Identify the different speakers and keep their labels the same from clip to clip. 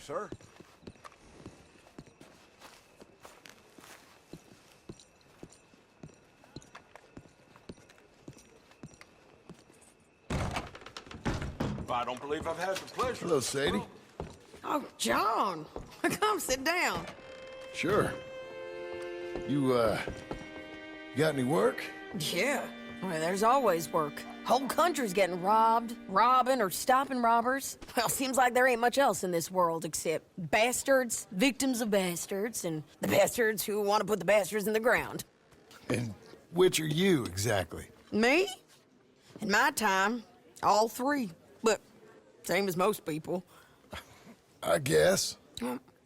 Speaker 1: sir. I don't believe I've had the pleasure.
Speaker 2: Hello, Sadie.
Speaker 3: Oh, John. Come sit down.
Speaker 2: Sure. You got any work?
Speaker 3: Yeah. Well, there's always work. Whole country's getting robbed, robbing, or stopping robbers. Well, seems like there ain't much else in this world except bastards, victims of bastards, and the bastards who want to put the bastards in the ground.
Speaker 2: And which are you, exactly?
Speaker 3: Me? In my time, all three. But same as most people.
Speaker 2: I guess.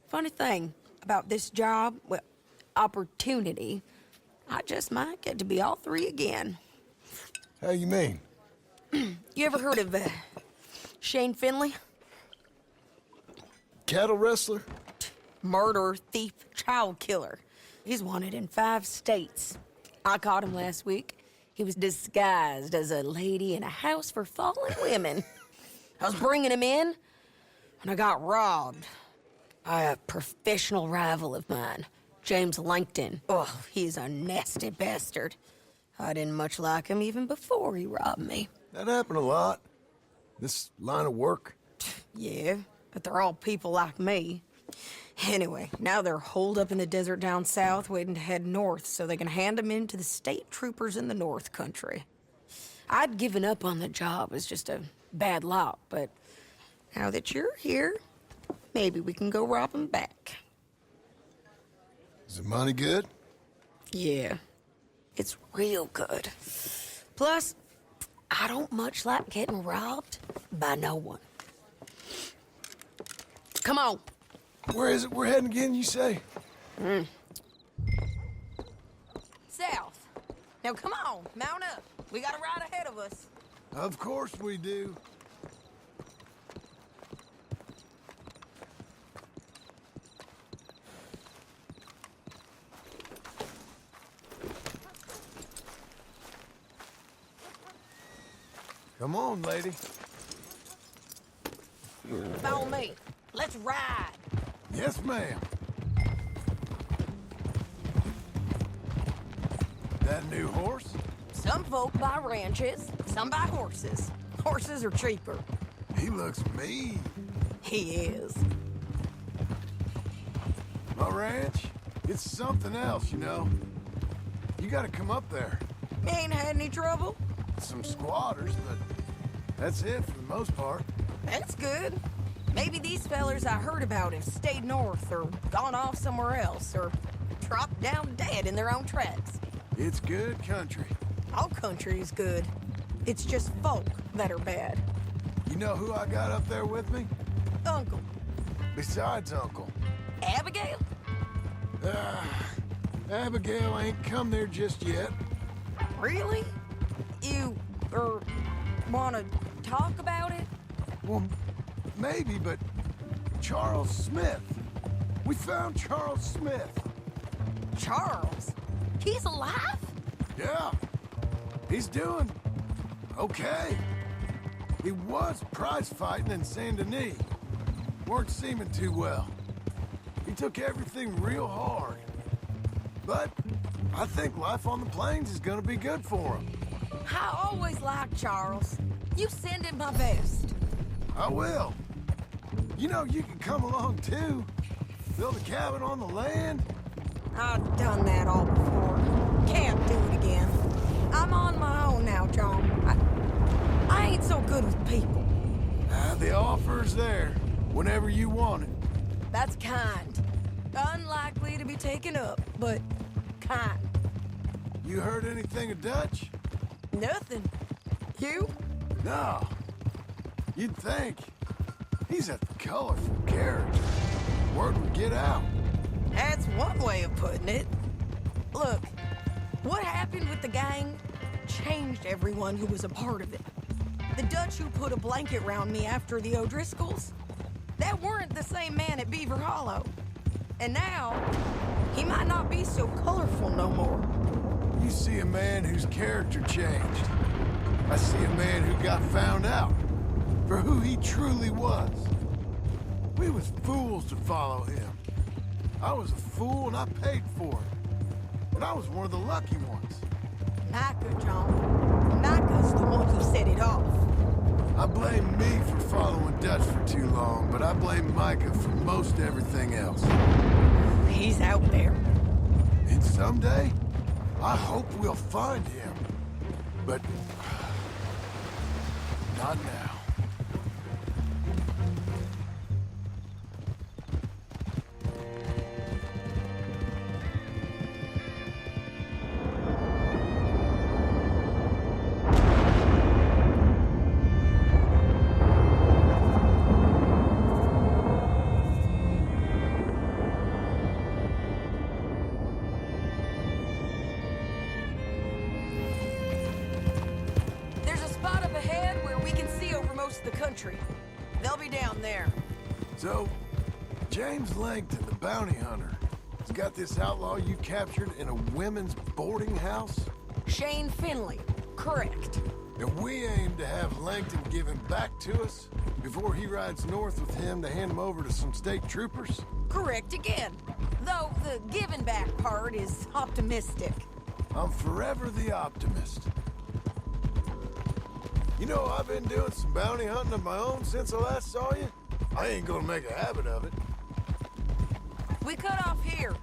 Speaker 3: Funny thing about this job, well, opportunity, I just might get to be all three again.
Speaker 2: How you mean?
Speaker 3: You ever heard of Shane Finley?
Speaker 2: Cattle wrestler?
Speaker 3: Murderer, thief, child killer. He's wanted in 5 states. I caught him last week. He was disguised as a lady in a house for fallen women. I was bringing him in, and I got robbed by a professional rival of mine, James Langton. Oh, he's a nasty bastard. I didn't much like him even before he robbed me.
Speaker 2: That happened a lot. This line of work.
Speaker 3: Yeah, but they're all people like me. Anyway, now they're holed up in the desert down south, waiting to head north so they can hand them in to the state troopers in the north country. I'd given up on the job as just a bad lot, but now that you're here, maybe we can go rob them back.
Speaker 2: Is the money good?
Speaker 3: Yeah, it's real good. Plus, I don't much like getting robbed by no one. Come on.
Speaker 2: Where is it we're heading again, you say?
Speaker 3: South. Now come on, mount up. We got a ride ahead of us.
Speaker 2: Of course we do. Come on, lady.
Speaker 3: Follow me. Let's ride.
Speaker 2: Yes, ma'am. That new horse?
Speaker 3: Some folk buy ranches, some buy horses. Horses are cheaper.
Speaker 2: He looks mean.
Speaker 3: He is.
Speaker 2: My ranch, it's something else, you know. You gotta come up there.
Speaker 3: Ain't had any trouble?
Speaker 2: Some squatters, but that's it for the most part.
Speaker 3: That's good. Maybe these fellers I heard about have stayed north or gone off somewhere else or dropped down dead in their own tracks.
Speaker 2: It's good country.
Speaker 3: All country is good. It's just folk that are bad.
Speaker 2: You know who I got up there with me?
Speaker 3: Uncle.
Speaker 2: Besides Uncle.
Speaker 3: Abigail?
Speaker 2: Abigail ain't come there just yet.
Speaker 3: Really? You, wanna talk about it?
Speaker 2: Well, maybe, but Charles Smith. We found Charles Smith.
Speaker 3: Charles? He's alive?
Speaker 2: Yeah. He's doing okay. He was prize fighting in Saint Denis. Weren't seeming too well. He took everything real hard. But I think life on the plains is gonna be good for him.
Speaker 3: I always liked Charles. You send him my best.
Speaker 2: I will. You know, you can come along too. Build a cabin on the land.
Speaker 3: I've done that all before. Can't do it again. I'm on my own now, John. I ain't so good with people.
Speaker 2: The offer's there whenever you want it.
Speaker 3: That's kind. Unlikely to be taken up, but kind.
Speaker 2: You heard anything of Dutch?
Speaker 3: Nothing. You?
Speaker 2: No. You'd think. He's a colorful character. Word would get out.
Speaker 3: That's one way of putting it. Look, what happened with the gang changed everyone who was a part of it. The Dutch who put a blanket round me after the O'Driscolls, that weren't the same man at Beaver Hollow. And now, he might not be so colorful no more.
Speaker 2: You see a man whose character changed. I see a man who got found out for who he truly was. We was fools to follow him. I was a fool and I paid for it. But I was one of the lucky ones.
Speaker 3: Micah, John. Micah's the one who set it off.
Speaker 2: I blame me for following Dutch for too long, but I blame Micah for most everything else.
Speaker 3: He's out there.
Speaker 2: And someday, I hope we'll find him. But not now.
Speaker 3: The country. They'll be down there.
Speaker 2: So, James Langton, the bounty hunter, has got this outlaw you captured in a women's boarding house?
Speaker 3: Shane Finley. Correct.
Speaker 2: And we aim to have Langton give him back to us before he rides north with him to hand him over to some state troopers?
Speaker 3: Correct again. Though the giving back part is optimistic.
Speaker 2: I'm forever the optimist. You know, I've been doing some bounty hunting of my own since I last saw you. I ain't gonna make a habit of it.
Speaker 3: We cut off here.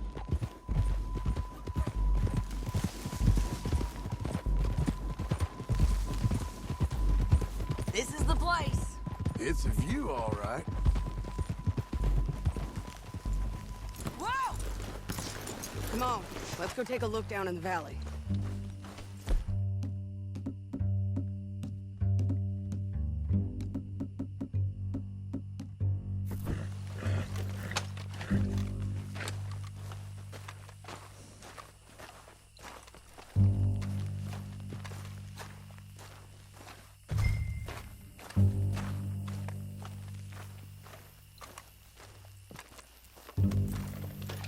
Speaker 3: This is the place.
Speaker 2: It's a view, all right.
Speaker 3: Whoa! Come on, let's go take a look down in the valley.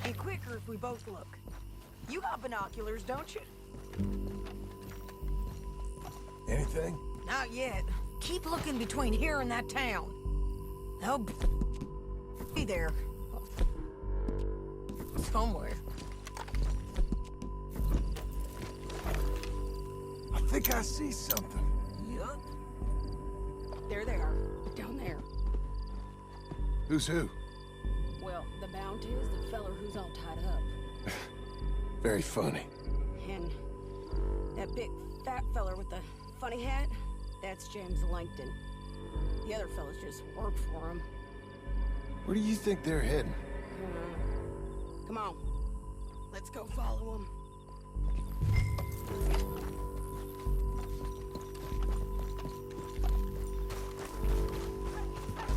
Speaker 3: Be quicker if we both look. You got binoculars, don't you?
Speaker 2: Anything?
Speaker 3: Not yet. Keep looking between here and that town. They'll be there. Somewhere.
Speaker 2: I think I see something.
Speaker 3: Yup. There they are. Down there.
Speaker 2: Who's who?
Speaker 3: Well, the bounty is the feller who's all tied up.
Speaker 2: Very funny.
Speaker 3: And that big fat feller with the funny hat, that's James Langton. The other fellas just work for him.
Speaker 2: Where do you think they're heading?
Speaker 3: Come on. Let's go follow him.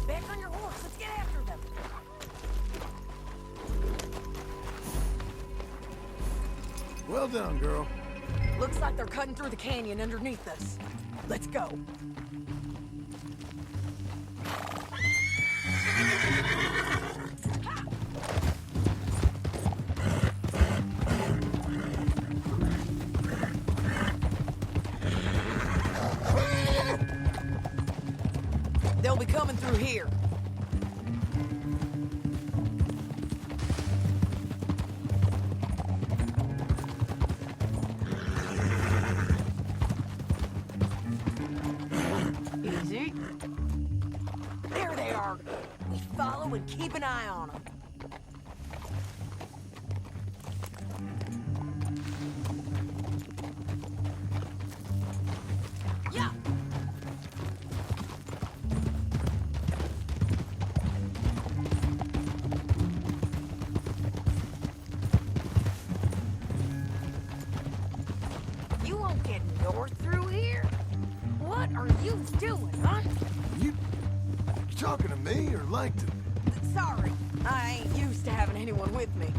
Speaker 3: Back on your horse. Let's get after them.
Speaker 2: Well done, girl.
Speaker 3: Looks like they're cutting through the canyon underneath us. Let's go. They'll be coming through here. Easy. There they are. We follow and keep an eye on them. Yeah. You won't get north through here. What are you doing, huh?
Speaker 2: You talking to me or Langton?
Speaker 3: Sorry, I ain't used to having anyone with me.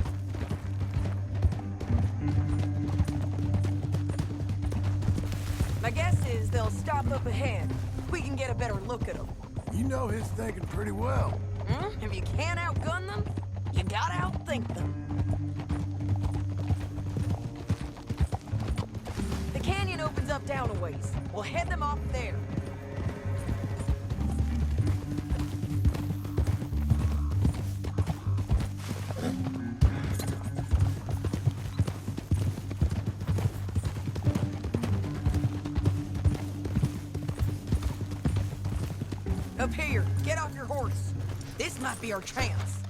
Speaker 3: My guess is they'll stop up ahead. We can get a better look at them.
Speaker 2: You know his thinking pretty well.
Speaker 3: Hmm? If you can't outgun them, you gotta outthink them. The canyon opens up down a ways. We'll head them off there. Up here, get off your horse. This might be our chance.